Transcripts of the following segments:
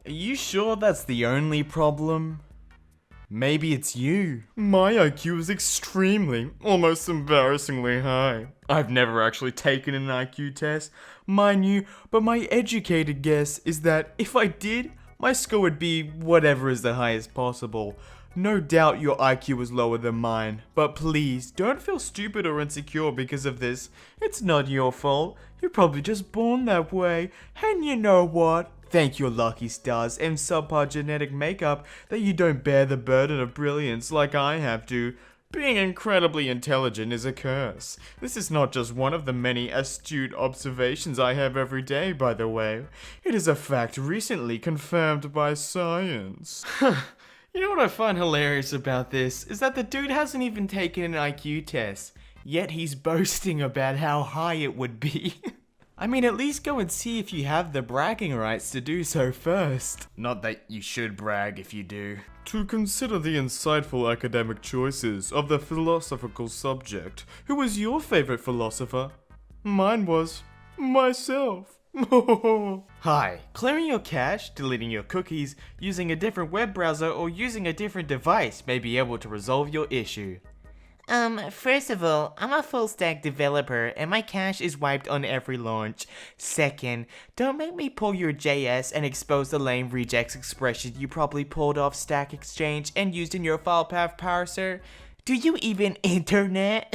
Are you sure that's the only problem? Maybe it's you. My IQ is extremely, almost embarrassingly high. I've never actually taken an IQ test, mind you, but my educated guess is that if I did, my score would be whatever is the highest possible. No doubt your IQ is lower than mine, but please don't feel stupid or insecure because of this. It's not your fault. You're probably just born that way. And you know what? Thank your lucky stars and subpar genetic makeup that you don't bear the burden of brilliance like I have to. Being incredibly intelligent is a curse. This is not just one of the many astute observations I have every day, by the way. It is a fact recently confirmed by science. You know what I find hilarious about this is that the dude hasn't even taken an IQ test, yet he's boasting about how high it would be. I mean, at least go and see if you have the bragging rights to do so first. Not that you should brag if you do. To consider the insightful academic choices of the philosophical subject, who was your favorite philosopher? Mine was myself. Hi, clearing your cache, deleting your cookies, using a different web browser, or using a different device may be able to resolve your issue. First of all, I'm a full stack developer and my cache is wiped on every launch. Second, don't make me pull your JS and expose the lame regex expression you probably pulled off Stack Exchange and used in your file path parser. Do you even internet?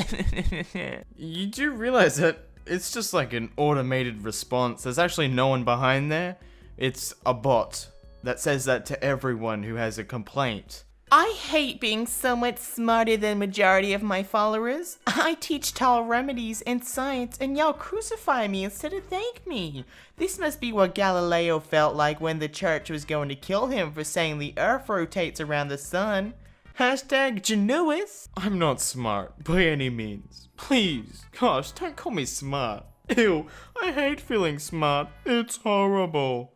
You do realize that it's just like an automated response. There's actually no one behind there. It's a bot that says that to everyone who has a complaint. I hate being so much smarter than majority of my followers. I teach tall remedies and science and y'all crucify me instead of thank me. This must be what Galileo felt like when the church was going to kill him for saying the earth rotates around the sun. Hashtag Genuous. I'm not smart by any means. Please, gosh, don't call me smart. Ew, I hate feeling smart. It's horrible.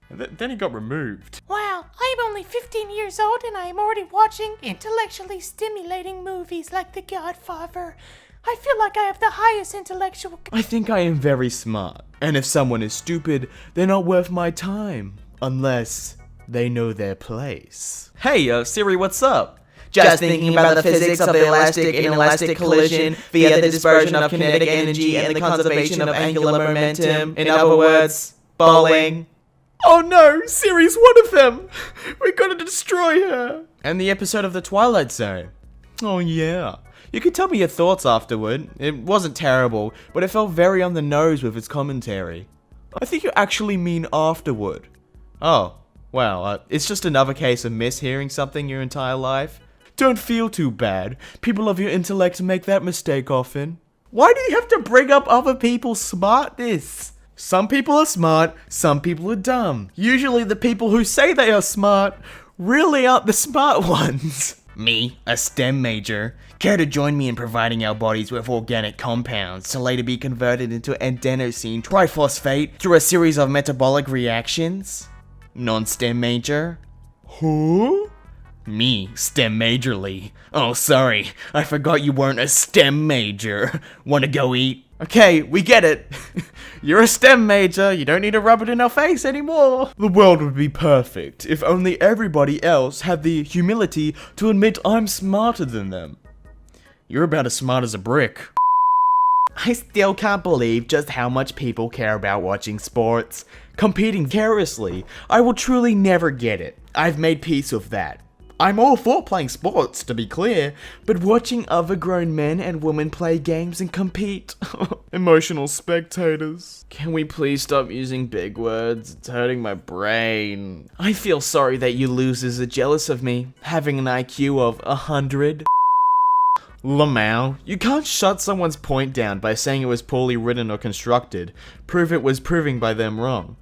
And then he got removed. Wow, I'm only 15 years old and I am already watching intellectually stimulating movies like The Godfather. I feel like I have the highest intellectual... I think I am very smart. And if someone is stupid, they're not worth my time. Unless they know their place. Hey, Siri, what's up? Just thinking about the physics of the elastic and inelastic collision via the dispersion of kinetic energy and the conservation of angular momentum. In other words, bowling. Oh no, Siri's one of them! We gotta destroy her! And the episode of The Twilight Zone. Oh yeah. You could tell me your thoughts afterward. It wasn't terrible, but it felt very on the nose with its commentary. I think you actually mean afterward. Oh, well, it's just another case of mishearing something your entire life. Don't feel too bad. People of your intellect make that mistake often. Why do you have to bring up other people's smartness? Some people are smart, some people are dumb. Usually the people who say they are smart really aren't the smart ones. Me, a STEM major, care to join me in providing our bodies with organic compounds to later be converted into adenosine triphosphate through a series of metabolic reactions? Non-STEM major? Who? Me, STEM majorly. Oh, sorry, I forgot you weren't a STEM major. Wanna go eat? Okay, we get it. You're a STEM major, you don't need to rub it in our face anymore. The world would be perfect if only everybody else had the humility to admit I'm smarter than them. You're about as smart as a brick. I still can't believe just how much people care about watching sports. Competing carelessly, I will truly never get it. I've made peace with that. I'm all for playing sports, to be clear, but watching other grown men and women play games and compete. Emotional spectators. Can we please stop using big words? It's hurting my brain. I feel sorry that you losers are jealous of me, having an IQ of 100. Lamau, you can't shut someone's point down by saying it was poorly written or constructed. Prove it was proving by them wrong.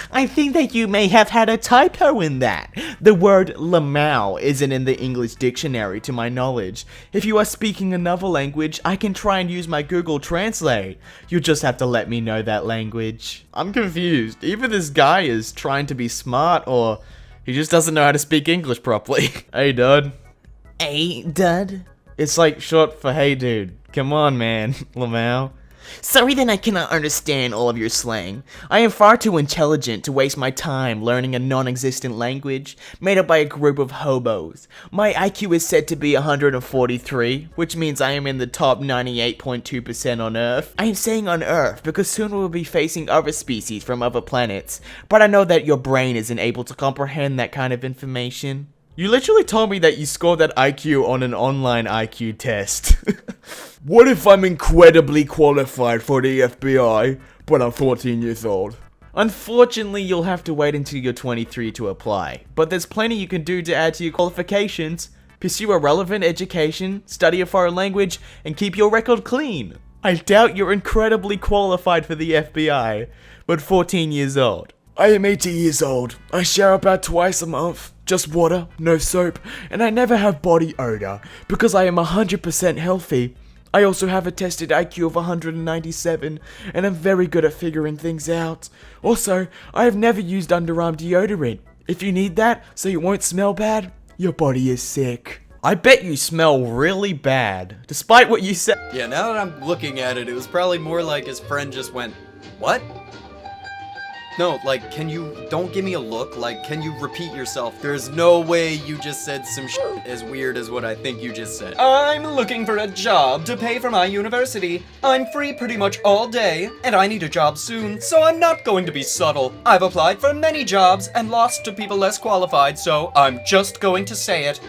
I think that you may have had a typo in that. The word lamau isn't in the English dictionary to my knowledge. If you are speaking another language, I can try and use my Google Translate. You'll just have to let me know that language. I'm confused. Either this guy is trying to be smart or he just doesn't know how to speak English properly. Hey, dud. Hey, dud? It's like short for hey, dude. Come on, man. Lamau. Sorry that I cannot understand all of your slang. I am far too intelligent to waste my time learning a non-existent language made up by a group of hobos. My IQ is said to be 143, which means I am in the top 98.2% on Earth. I am saying on Earth because soon we'll be facing other species from other planets, but I know that your brain isn't able to comprehend that kind of information. You literally told me that you scored that IQ on an online IQ test. What if I'm incredibly qualified for the FBI, but I'm 14 years old? Unfortunately, you'll have to wait until you're 23 to apply, but there's plenty you can do to add to your qualifications. Pursue a relevant education, study a foreign language, and keep your record clean. I doubt you're incredibly qualified for the FBI, but 14 years old. I am 80 years old. I shower about twice a month. Just water, no soap, and I never have body odor because I am 100% healthy. I also have a tested IQ of 197 and I'm very good at figuring things out. Also, I have never used underarm deodorant. If you need that so you won't smell bad, your body is sick. I bet you smell really bad, despite what you said. Yeah, now that I'm looking at it, it was probably more like his friend just went, "What?" No, like, don't give me a look, like, can you repeat yourself? There's no way you just said some shit as weird as what I think you just said. I'm looking for a job to pay for my university. I'm free pretty much all day, and I need a job soon, so I'm not going to be subtle. I've applied for many jobs and lost to people less qualified, so I'm just going to say it.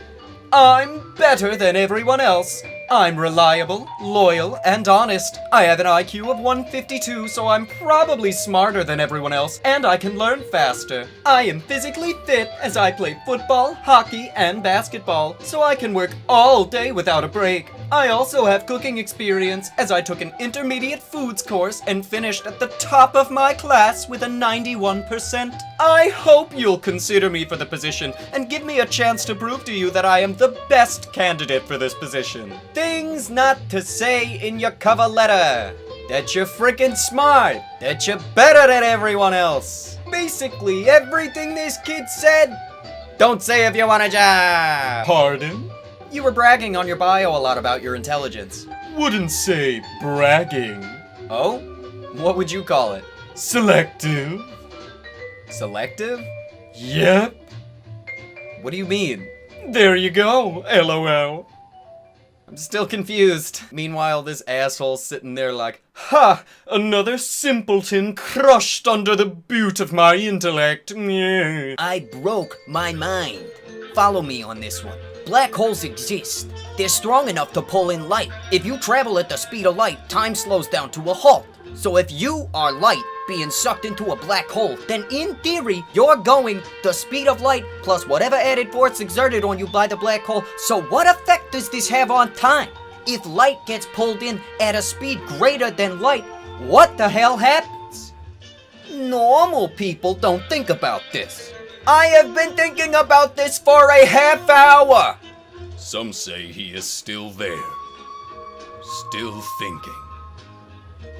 I'm better than everyone else. I'm reliable, loyal, and honest. I have an IQ of 152, so I'm probably smarter than everyone else, and I can learn faster. I am physically fit as I play football, hockey, and basketball, so I can work all day without a break. I also have cooking experience as I took an intermediate foods course and finished at the top of my class with a 91%. I hope you'll consider me for the position and give me a chance to prove to you that I am the best candidate for this position. Things not to say in your cover letter. That you're freaking smart. That you're better than everyone else. Basically everything this kid said. Don't say if you want a job. Pardon? You were bragging on your bio a lot about your intelligence. Wouldn't say bragging. Oh? What would you call it? Selective. Selective? Yep. What do you mean? There you go, LOL. I'm still confused. Meanwhile, this asshole's sitting there like, ha! Another simpleton crushed under the boot of my intellect. I broke my mind. Follow me on this one. Black holes exist. They're strong enough to pull in light. If you travel at the speed of light, time slows down to a halt. So if you are light being sucked into a black hole, then in theory, you're going the speed of light plus whatever added force exerted on you by the black hole. So what effect does this have on time? If light gets pulled in at a speed greater than light, what the hell happens? Normal people don't think about this. I have been thinking about this for a half hour. Some say he is still there, still thinking,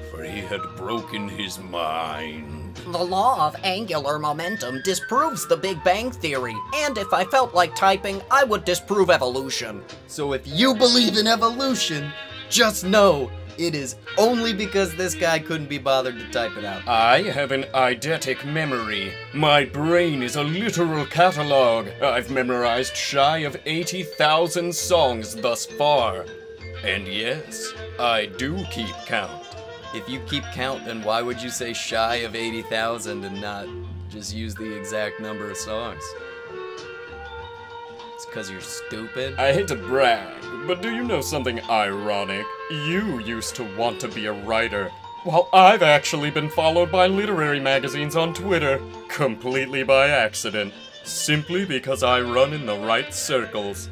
for he had broken his mind. The law of angular momentum disproves the Big Bang Theory, and if I felt like typing, I would disprove evolution. So if you believe in evolution, just know it is only because this guy couldn't be bothered to type it out. I have an eidetic memory. My brain is a literal catalog. I've memorized shy of 80,000 songs thus far. And yes, I do keep count. If you keep count, then why would you say shy of 80,000 and not just use the exact number of songs? It's because you're stupid? I hate to brag, but do you know something ironic? You used to want to be a writer, while I've actually been followed by literary magazines on Twitter, completely by accident, simply because I run in the right circles.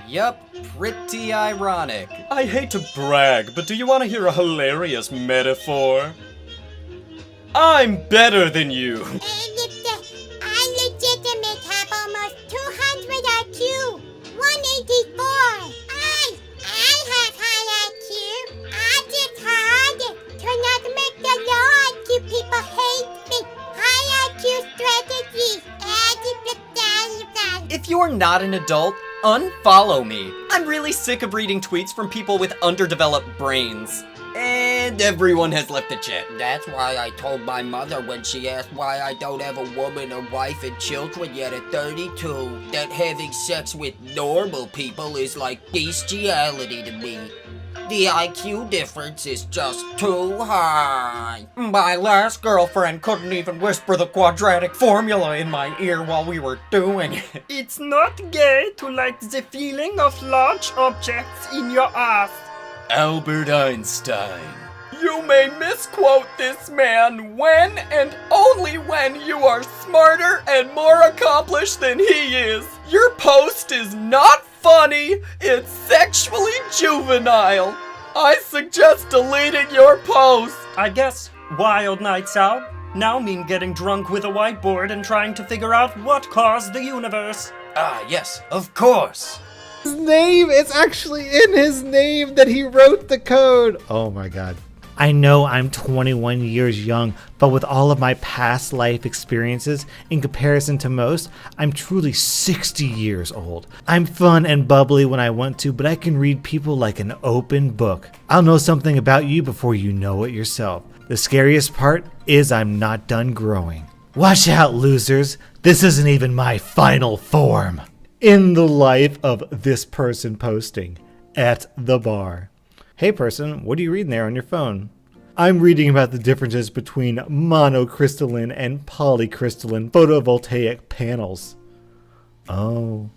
Yup, pretty ironic. I hate to brag, but do you want to hear a hilarious metaphor? I'm better than you! I legitimate have almost 200 IQ, 184. I have high IQ. I just hard to not make the low IQ people hate me. High IQ strategy. If you're not an adult, unfollow me. I'm really sick of reading tweets from people with underdeveloped brains. And And everyone has left the chat. That's why I told my mother when she asked why I don't have a woman, a wife, and children yet at 32, that having sex with normal people is like bestiality to me. The IQ difference is just too high. My last girlfriend couldn't even whisper the quadratic formula in my ear while we were doing it. It's not gay to like the feeling of large objects in your ass. Albert Einstein. You may misquote this man when and only when you are smarter and more accomplished than he is. Your post is not funny, it's sexually juvenile. I suggest deleting your post. I guess wild nights out now mean getting drunk with a whiteboard and trying to figure out what caused the universe. Ah, yes, of course. His name, it's actually in his name that he wrote the code. Oh my god. I know I'm 21 years young, but with all of my past life experiences, in comparison to most, I'm truly 60 years old. I'm fun and bubbly when I want to, but I can read people like an open book. I'll know something about you before you know it yourself. The scariest part is I'm not done growing. Watch out, losers. This isn't even my final form. In the life of this person posting at the bar. Hey person, what are you reading there on your phone? I'm reading about the differences between monocrystalline and polycrystalline photovoltaic panels. Oh.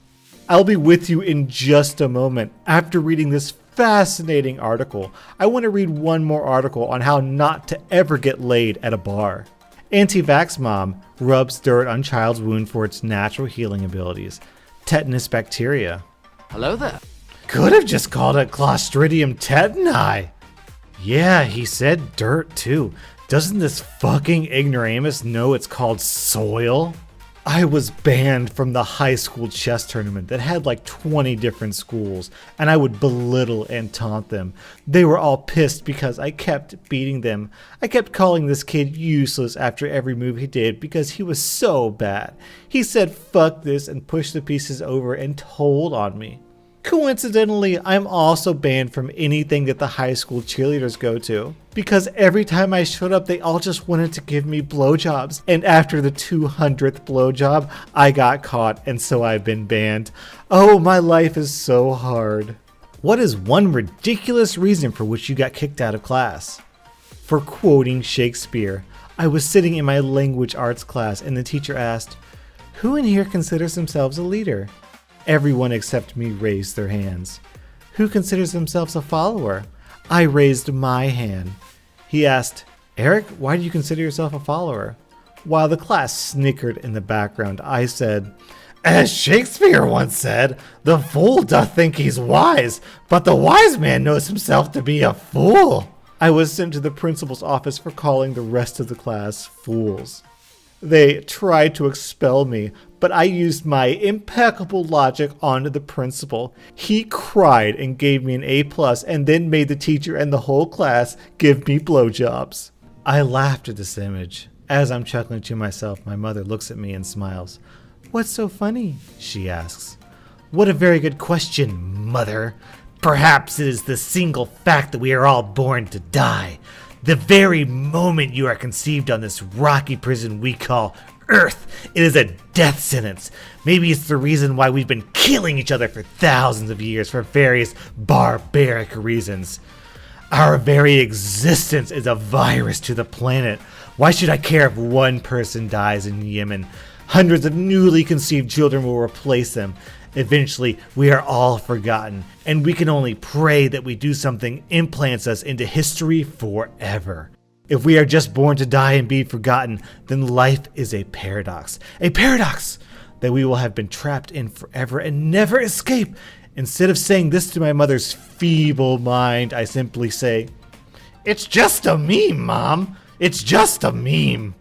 I'll be with you in just a moment. After reading this fascinating article, I want to read one more article on how not to ever get laid at a bar. Anti-vax mom rubs dirt on child's wound for its natural healing abilities. Tetanus bacteria. Hello there. Could have just called it Clostridium tetani. Yeah, he said dirt too. Doesn't this fucking ignoramus know it's called soil? I was banned from the high school chess tournament that had like 20 different schools, and I would belittle and taunt them. They were all pissed because I kept beating them. I kept calling this kid useless after every move he did because he was so bad. He said fuck this and pushed the pieces over and told on me. Coincidentally, I'm also banned from anything that the high school cheerleaders go to, because every time I showed up, they all just wanted to give me blowjobs, and after the 200th blowjob, I got caught, and so I've been banned. Oh, my life is so hard. What is one ridiculous reason for which you got kicked out of class? For quoting Shakespeare. I was sitting in my language arts class, and the teacher asked, "Who in here considers themselves a leader?" Everyone except me raised their hands. Who considers themselves a follower? I raised my hand. He asked, "Eric, why do you consider yourself a follower?" While the class snickered in the background, I said, "As Shakespeare once said, the fool doth think he's wise, but the wise man knows himself to be a fool." I was sent to the principal's office for calling the rest of the class fools. They tried to expel me, but I used my impeccable logic onto the principal. He cried and gave me an A+, and then made the teacher and the whole class give me blowjobs. I laughed at this image. As I'm chuckling to myself, my mother looks at me and smiles. "What's so funny?" she asks. "What a very good question, mother. Perhaps it is the single fact that we are all born to die. The very moment you are conceived on this rocky prison we call Earth, it is a death sentence. Maybe it's the reason why we've been killing each other for thousands of years for various barbaric reasons. Our very existence is a virus to the planet. Why should I care if one person dies in Yemen? Hundreds of newly conceived children will replace them. Eventually, we are all forgotten, and we can only pray that we do something implants us into history forever. If we are just born to die and be forgotten, then life is a paradox. A paradox that we will have been trapped in forever and never escape. Instead of saying this to my mother's feeble mind, I simply say, "It's just a meme, Mom. It's just a meme."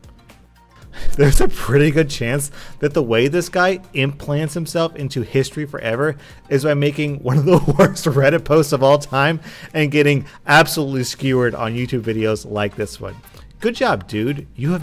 There's a pretty good chance that the way this guy implants himself into history forever is by making one of the worst Reddit posts of all time and getting absolutely skewered on YouTube videos like this one. Good job, dude. You have